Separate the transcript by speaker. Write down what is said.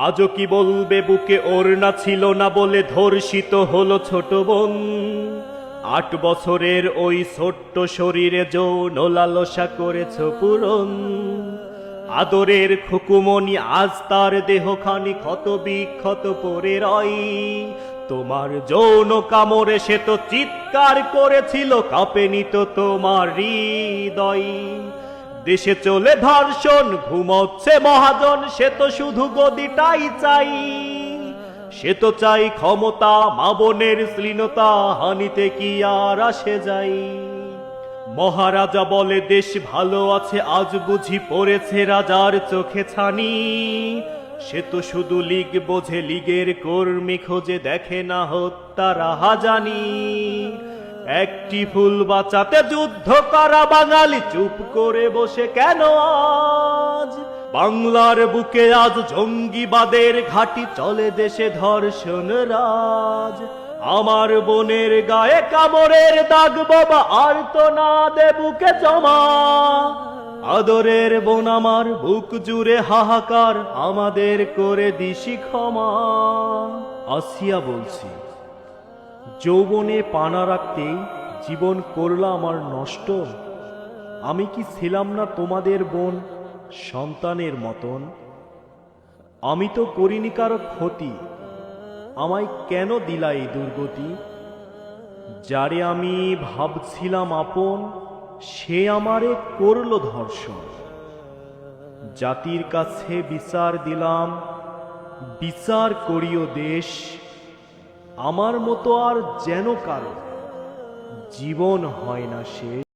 Speaker 1: আজও কি বলবে বুকে ওড়না ছিল না বলে ধর্ষিত হলো ছোট বোন। 8 বছরের ওই ছোট্ট শরীরে যৌন লালসা করেছ পূরণ। আদরের খুকুমনি আজ তার দেহখানি ক্ষত বিক্ষত পড়ে রয়। তোমার যৌন কামড়ে সে তো চিৎকার করেছিল, কাঁপেনি তো তোমার হৃদয়। দেশে চলে ধর্ষণ, ঘুমোচ্ছে মহাজন, সে তো শুধু গদিটাই চাই। সে তো চাই ক্ষমতা, মা বোনের শ্লীলতা, হানিতে কি আর আসে যাই। মহারাজা বলে দেশ ভালো আছে, আজ বুঝি পড়েছে রাজার চোখে ছানি। সে তো শুধু লীগ বোঝে, লীগের কর্মী খোঁজে, দেখে না হত্যা রাহাজানি। একটি ফুল বাঁচাতে যুদ্ধ করা বাঙালি চুপ করে বসে কেন আজ? বাংলার বুকে আজ জঙ্গিবাদের ঘাঁটি, চলে দেশে ধর্ষণ রাজ। আমার বোনের গায়ে কামড়ের দাগ বাবা, আর তো না দে বুকে জমা। আদরের বোন আমার, বুক জুড়ে হাহাকার, আমাদের করে দিশি ক্ষমা। আসিয়া বলছি, যৌবনে পানা রাখতেই জীবন করলা আমার নষ্ট। আমি কি ছিলাম না তোমাদের বোন, সন্তানের মতন? আমি তো করিনি কারো ক্ষতি, আমায় কেন দিলা এই দুর্গতি? যারে আমি ভাবছিলাম আপন, সে আমারে করল ধর্ষণ। জাতির কাছে বিচার দিলাম, বিচার করিও দেশ। আমার মতো আর যেন কারো জীবন হয় না শেষ।